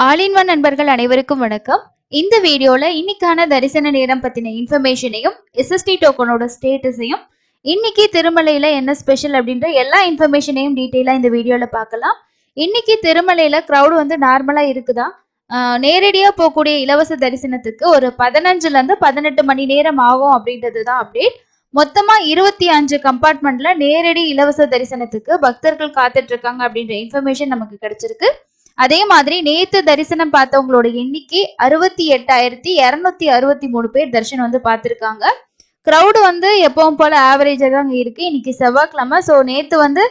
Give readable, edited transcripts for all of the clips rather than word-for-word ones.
All in one நண்பர்கள் அனைவருக்கும் வணக்கம். இந்த வீடியோல இன்னைக்கான தரிசன நேரம் பத்தின இன்ஃபர்மேஷனையும் எஸ்எஸ்டி டோக்கனோட ஸ்டேட்டஸையும் இன்னைக்கு திருமலையில என்ன ஸ்பெஷல் அப்படின்ற எல்லா இன்ஃபர்மேஷனையும் டீட்டெயிலா இந்த வீடியோல பார்க்கலாம். இன்னைக்கு திருமலையில கிரௌட் வந்து நார்மலா இருக்குதா? நேரடியா போகக்கூடிய இலவச தரிசனத்துக்கு ஒரு 15ல இருந்து 18 மணி நேரம் ஆகும் அப்படின்றது தான் அப்டேட். மொத்தமா 25 கம்பார்ட்மெண்ட்ல நேரடி இலவச தரிசனத்துக்கு பக்தர்கள் காத்துட்டு இருக்காங்க அப்படின்ற இன்ஃபர்மேஷன் நமக்கு கிடைச்சிருக்கு. அதே மாதிரி நேத்து தரிசனம் பார்த்தவங்களோட எண்ணிக்கை 68,263 பேர் தரிசனம் வந்து பார்த்திருக்காங்க. கிரௌடு வந்து எப்பவும் போல ஆவரேஜா தான் இருக்கு. இன்னைக்கு செவ்வாய்க்கிழமை, ஸோ நேத்து வந்து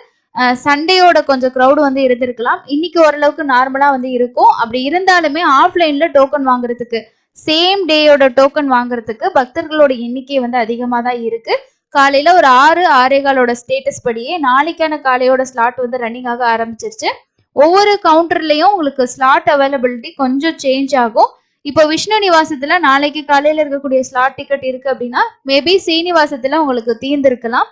சண்டேயோட கொஞ்சம் கிரௌடு வந்து இருந்திருக்கலாம். இன்னைக்கு ஓரளவுக்கு நார்மலா வந்து இருக்கும். அப்படி இருந்தாலுமே ஆஃப்லைன்ல டோக்கன் வாங்குறதுக்கு, சேம் டேயோட டோக்கன் வாங்குறதுக்கு பக்தர்களோட எண்ணிக்கை வந்து அதிகமாக தான் இருக்கு. காலையில ஒரு 6-6:15 ஸ்டேட்டஸ் படியே நாளைக்கான காலையோட ஸ்லாட் வந்து ரன்னிங் ஆக ஆரம்பிச்சிருச்சு. ஒவ்வொரு கவுண்டர்லயும் உங்களுக்கு ஸ்லாட் அவைலபிலிட்டி கொஞ்சம் சேஞ்ச் ஆகும். இப்போ விஷ்ணு நிவாசத்துல நாளைக்கு காலையில இருக்கக்கூடிய ஸ்லாட் டிக்கெட் இருக்கு அப்படின்னா மேபி சீனிவாசத்துல உங்களுக்கு தீர்ந்திருக்கலாம்.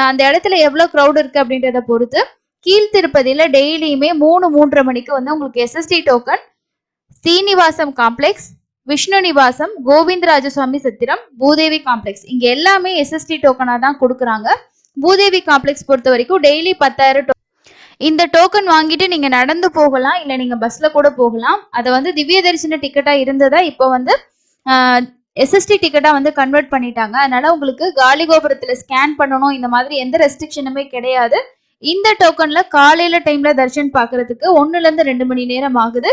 அந்த இடத்துல எவ்வளவு க்ரௌட் இருக்கு அப்படின்றத பொறுத்து. கீழ் திருப்பதியில டெய்லியுமே 3-3:30 மணிக்கு வந்து உங்களுக்கு SST token Srinivasam complex, Vishnu Nivasam, Govindarajaswamy Satram, Bhudevi complex இங்க எல்லாமே எஸ்எஸ்டி டோக்கனா தான் கொடுக்குறாங்க. பூதேவி காம்ப்ளெக்ஸ் பொறுத்த வரைக்கும் டெய்லி 10,000 இந்த டோக்கன் வாங்கிட்டு நீங்க நடந்து போகலாம், இல்ல நீங்க பஸ்ல கூட போகலாம். அதை வந்து திவ்ய தரிசன டிக்கெட்டா இருந்ததா இப்போ வந்து எஸ்எஸ்டி டிக்கெட்டா வந்து கன்வெர்ட் பண்ணிட்டாங்க. அதனால உங்களுக்கு காலி கோபுரத்துல ஸ்கேன் பண்ணணும், இந்த மாதிரி எந்த ரெஸ்ட்ரிக்ஷனுமே கிடையாது. இந்த டோக்கன்ல காலையில டைம்ல தரிசனம் பாக்குறதுக்கு 1ல இருந்து 2 மணி நேரம் ஆகுது.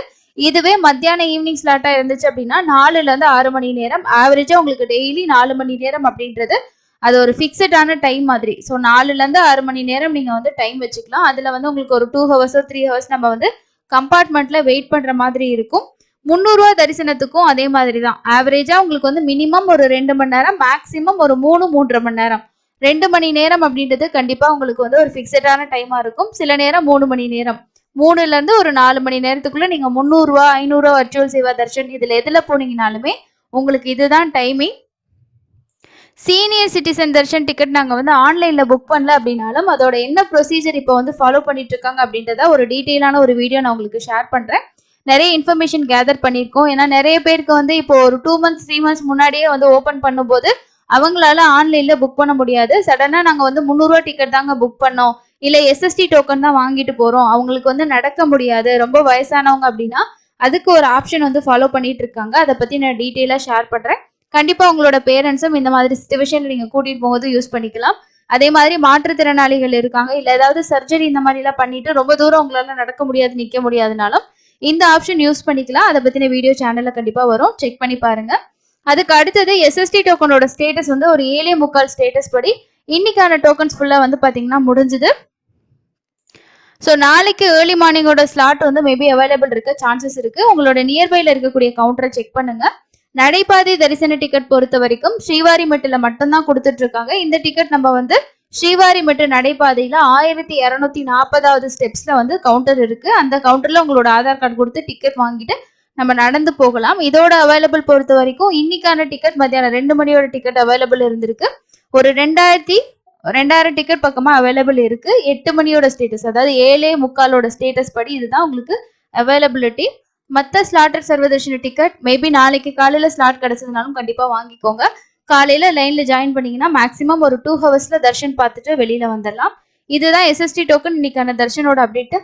இதுவே மத்தியான ஈவினிங் ஸ்லாட்டா இருந்துச்சு அப்படின்னா 4ல இருந்து 6 மணி நேரம். ஆவரேஜா உங்களுக்கு டெய்லி 4 மணி நேரம் அப்படின்றது அது ஒரு ஃபிக்ஸடான டைம் மாதிரி. ஸோ 4ல இருந்து 6 மணி நேரம் நீங்க வந்து டைம் வச்சுக்கலாம். அதுல வந்து உங்களுக்கு ஒரு 2 ஹவர்ஸோ 3 ஹவர்ஸ் நம்ம வந்து கம்பார்ட்மெண்ட்ல வெயிட் பண்ற மாதிரி இருக்கும். 300 தரிசனத்துக்கும் அதே மாதிரி தான். ஆவரேஜா உங்களுக்கு வந்து மினிமம் ஒரு 2 மணி நேரம், மேக்சிமம் ஒரு 3-3:30 மணி நேரம். 2 மணி நேரம் அப்படின்றது கண்டிப்பா உங்களுக்கு வந்து ஒரு ஃபிக்ஸடான டைமா இருக்கும். சில நேரம் 3 மணி நேரம். 3ல இருந்து ஒரு 4 மணி நேரத்துக்குள்ள நீங்க 300, 500 வர்ச்சுவல் சேவா தர்ஷன் இதுல எதுல போனீங்கனாலுமே உங்களுக்கு இதுதான் timing. Senior citizen Darshan ticket நாங்கள் வந்து ஆன்லைனில் புக் பண்ணல அப்படின்னாலும் அதோட என்ன ப்ரொசீஜர் இப்போ வந்து ஃபாலோ பண்ணிட்டு இருக்காங்க அப்படின்றத ஒரு டீட்டெயிலான ஒரு வீடியோ நான் உங்களுக்கு ஷேர் பண்ணுறேன். நிறைய இன்ஃபர்மேஷன் கேதர் பண்ணியிருக்கோம். ஏன்னா நிறைய பேருக்கு வந்து இப்போ ஒரு 2 months 3 months முன்னாடியே வந்து ஓப்பன் பண்ணும்போது அவங்களால ஆன்லைனில் புக் பண்ண முடியாது. சடனாக நாங்கள் வந்து 300 டிக்கெட் தாங்க புக் பண்ணோம், இல்லை எஸ்எஸ்டி டோக்கன் தான் வாங்கிட்டு போகிறோம், அவங்களுக்கு வந்து நடக்க முடியாது, ரொம்ப வயசானவங்க அப்படின்னா அதுக்கு ஒரு ஆப்ஷன் வந்து ஃபாலோ பண்ணிட்டு இருக்காங்க. அதை பற்றி நான் டீட்டெயிலாக ஷேர் பண்ணுறேன். கண்டிப்பா உங்களோட பேரண்ட்ஸும் இந்த மாதிரி சிச்சுவேஷன்ல நீங்க கூட்டிட்டு போகும்போது யூஸ் பண்ணிக்கலாம். அதே மாதிரி மாற்றுத்திறனாளிகள் இருக்காங்க, இல்ல ஏதாவது சர்ஜரி இந்த மாதிரி எல்லாம் பண்ணிட்டு ரொம்ப தூரம் உங்களால நடக்க முடியாது, நிக்க முடியாதுனாலும் இந்த ஆப்ஷன் யூஸ் பண்ணிக்கலாம். அதை பத்தின வீடியோ சேனல்ல கண்டிப்பா வரும், செக் பண்ணி பாருங்க. அதுக்கு அடுத்தது எஸ்எஸ்டி டோக்கனோட ஸ்டேட்டஸ் வந்து ஒரு 7:45 ஸ்டேட்டஸ் படி இன்னைக்கான டோக்கன்ஸ் ஃபுல்லா வந்து பாத்தீங்கன்னா முடிஞ்சுது. ஸோ நாளைக்கு ஏர்லி மார்னிங்கோட ஸ்லாட் வந்து மேபி அவைலபிள் இருக்க சான்சஸ் இருக்கு. உங்களோட நியர்பைல இருக்கக்கூடிய கவுண்டரை செக் பண்ணுங்க. நடைபாதை தரிசன டிக்கெட் பொறுத்த வரைக்கும் ஸ்ரீவாரிமெட்டுல மட்டும்தான் கொடுத்துட்டு இருக்காங்க. இந்த டிக்கெட் நம்ம வந்து ஸ்ரீவாரிமெட்டு நடைபாதையில 1240வது ஸ்டெப்ஸ்ல வந்து கவுண்டர் இருக்கு. அந்த கவுண்டர்ல உங்களோட ஆதார் கார்டு கொடுத்து டிக்கெட் வாங்கிட்டு நம்ம நடந்து போகலாம். இதோட அவைலபிள் பொறுத்த வரைக்கும் இன்னைக்கான டிக்கெட் மத்தியானம் 2 மணியோட டிக்கெட் அவைலபிள் இருந்திருக்கு. ஒரு 2000 டிக்கெட் பக்கமா அவைலபிள் இருக்கு. 8 மணியோட ஸ்டேட்டஸ், அதாவது 7:45 ஸ்டேட்டஸ் படி இதுதான் உங்களுக்கு அவைலபிலிட்டி. மற்ற ஸ்லாட்டர் சர்வதர்ஷன டிக்கெட் மேபி நாளைக்கு காலையில ஸ்லாட் கிடைச்சதுனாலும் கண்டிப்பா வாங்கிக்கோங்க. காலையில லைன்ல ஜாயின் பண்ணீங்கன்னா மேக்ஸிமம் ஒரு 2 ஹவர்ஸ்ல தர்ஷன் பார்த்துட்டு வெளியில வந்துடலாம். இதுதான் எஸ்எஸ்டி டோக்கன் இன்னைக்கான தர்ஷனோட அப்டேட்.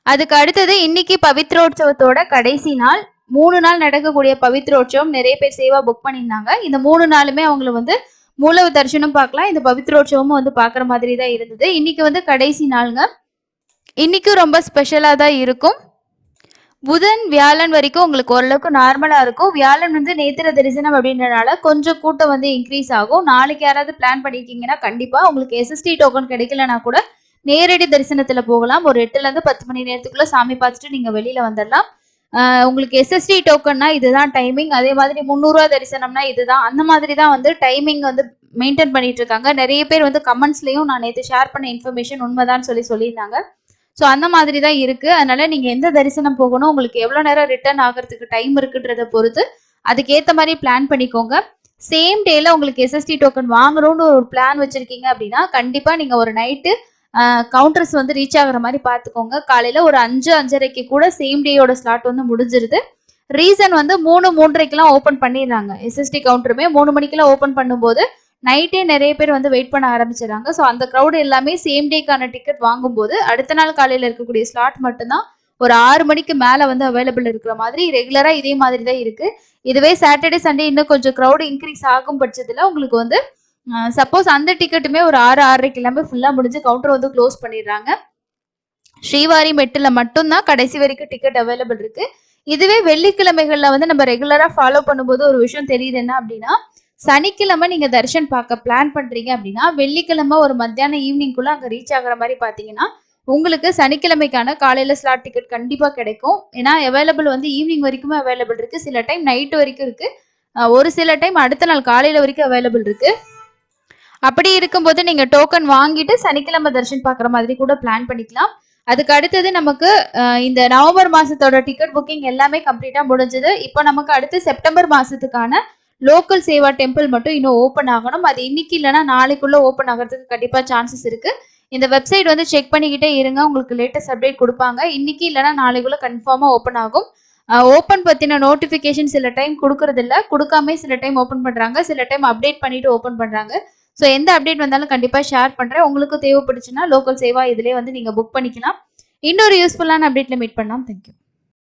அதுக்கு அடுத்தது இன்னைக்கு பவித்ரோற்சவத்தோட கடைசி நாள். 3 நாள் நடக்கக்கூடிய பவித்ரோற்சவம் நிறைய பேர் சேவா புக் பண்ணியிருந்தாங்க. இந்த 3 நாளுமே அவங்களை வந்து மூலவ தரிசனம் பார்க்கலாம், இந்த பவித்ரோற்சவமும் வந்து பாக்குற மாதிரி தான் இருந்தது. இன்னைக்கு வந்து கடைசி நாளுங்க. இன்னைக்கும் ரொம்ப ஸ்பெஷலா தான் இருக்கும். புதன் வியாழன் வரைக்கும் உங்களுக்கு ஓரளவுக்கு நார்மலா இருக்கும். வியாழன் வந்து நேத்திர தரிசனம் அப்படின்றனால கொஞ்சம் கூட்டம் வந்து இன்க்ரீஸ் ஆகும். நாளைக்கு யாராவது பிளான் பண்ணிருக்கீங்கன்னா கண்டிப்பா உங்களுக்கு எஸ்எஸ்டி டோக்கன் கிடைக்கலனா கூட நேரடி தரிசனத்துல போகலாம். ஒரு 8ல இருந்து 10 மணி நேரத்துக்குள்ள சாமி பார்த்துட்டு நீங்க வெளியில வந்துடலாம். உங்களுக்கு எஸ்எஸ்டி டோக்கன்னா இதுதான் டைமிங். அதே மாதிரி 300 தரிசனம்னா இதுதான். அந்த மாதிரி தான் வந்து டைமிங் வந்து மெயின்டைன் பண்ணிட்டு இருக்காங்க. நிறைய பேர் வந்து கமெண்ட்ஸ்லயும் நான் நேற்று ஷேர் பண்ண இன்ஃபர்மேஷன் உண்மைதான் சொல்லியிருந்தாங்க. ஸோ அந்த மாதிரி தான் இருக்கு. அதனால நீங்க எந்த தரிசனம் போகணும், உங்களுக்கு எவ்வளவு நேரம் ரிட்டர்ன் ஆகிறதுக்கு டைம் இருக்குன்றத பொறுத்து அதுக்கேற்ற மாதிரி பிளான் பண்ணிக்கோங்க. சேம் டேல உங்களுக்கு எஸ்எஸ்டி டோக்கன் வாங்கணும்னு ஒரு பிளான் வச்சிருக்கீங்க அப்படின்னா கண்டிப்பா நீங்க ஒரு நைட்டு கவுண்டர்ஸ் வந்து ரீச் ஆகுற மாதிரி பார்த்துக்கோங்க. காலையில ஒரு 5:30க்கு கூட சேம் டேயோட ஸ்லாட் வந்து முடிஞ்சிருது. ரீசன் வந்து 3:30க்கெல்லாம் ஓப்பன் பண்ணிடுறாங்க. எஸ்எஸ்டி கவுண்டருமே 3 மணிக்கெல்லாம் ஓப்பன் பண்ணும்போது நைட்டே நிறைய பேர் வந்து வெயிட் பண்ண ஆரம்பிச்சிடறாங்க. ஸோ அந்த க்ரௌட் எல்லாமே சேம் டேக்கான டிக்கெட் வாங்கும்போது அடுத்த நாள் காலையில் இருக்கக்கூடிய ஸ்லாட் மட்டும்தான் ஒரு 6 மணிக்கு மேலே வந்து அவைலபிள் இருக்கிற மாதிரி ரெகுலராக இதே மாதிரி தான் இருக்கு. இதுவே சாட்டர்டே சண்டே இன்னும் கொஞ்சம் க்ரௌட் இன்க்ரீஸ் ஆகும் பட்சத்தில் உங்களுக்கு வந்து சப்போஸ் அந்த டிக்கெட்டுமே ஒரு 6:30க்கு எல்லாமே ஃபுல்லாக முடிஞ்சு கவுண்டர் வந்து க்ளோஸ் பண்ணிடுறாங்க. ஸ்ரீவாரி மெட்டில் மட்டும்தான் கடைசி வரைக்கும் டிக்கெட் அவைலபிள் இருக்கு. இதுவே வெள்ளிக்கிழமைகள்ல வந்து நம்ம ரெகுலரா ஃபாலோ பண்ணும்போது ஒரு விஷயம் தெரியுது என்ன அப்படின்னா, சனிக்கிழமை நீங்க தர்ஷன் பார்க்க பிளான் பண்றீங்க அப்படின்னா வெள்ளிக்கிழமை ஒரு மத்தியானம் ஈவினிங்குள்ள அங்க ரீச் ஆகுற மாதிரி பாத்தீங்கன்னா உங்களுக்கு சனிக்கிழமைக்கான காலையில ஸ்லாட் டிக்கெட் கண்டிப்பா கிடைக்கும். ஏன்னா அவைலபிள் வந்து ஈவினிங் வரைக்குமே அவைலபிள் இருக்கு, சில டைம் நைட் வரைக்கும் இருக்கு, ஒரு சில டைம் அடுத்த நாள் காலையில வரைக்கும் அவைலபிள் இருக்கு. அப்படி இருக்கும்போது நீங்க டோக்கன் வாங்கிட்டு சனிக்கிழமை தர்ஷன் பார்க்குற மாதிரி கூட பிளான் பண்ணிக்கலாம். அதுக்கு அடுத்தது நமக்கு இந்த நவம்பர் மாசத்தோட டிக்கெட் புக்கிங் எல்லாமே கம்ப்ளீட்டா முடிஞ்சது. இப்போ நமக்கு அடுத்து செப்டம்பர் மாசத்துக்கான லோக்கல் சேவா டெம்பிள் மட்டும் இன்னும் ஓப்பன் ஆகணும். அது இன்னைக்கு இல்லைன்னா நாளைக்குள்ள ஓப்பன் ஆகிறதுக்கு கண்டிப்பா சான்சஸ் இருக்கு. இந்த வெப்சைட் வந்து செக் பண்ணிக்கிட்டே இருங்க, உங்களுக்கு லேட்டஸ்ட் அப்டேட் கொடுப்பாங்க. இன்னைக்கு இல்லைன்னா நாளைக்குள்ள கன்ஃபார்மா ஓப்பன் ஆகும். ஓப்பன் பத்தின நோட்டிபிகேஷன் சில டைம் கொடுக்கறது இல்ல, கொடுக்காம சில டைம் ஓப்பன் பண்றாங்க, சில டைம் அப்டேட் பண்ணிட்டு ஓப்பன் பண்றாங்க. ஸோ எந்த அப்டேட் வந்தாலும் கண்டிப்பா ஷேர் பண்றேன். உங்களுக்கு தேவைப்படுச்சுன்னா லோக்கல் சேவா இதுலயே வந்து நீங்க புக் பண்ணிக்கலாம். இன்னொரு யூஸ்ஃபுல்லான அப்டேட்ல மீட் பண்ணலாம். தேங்க்யூ.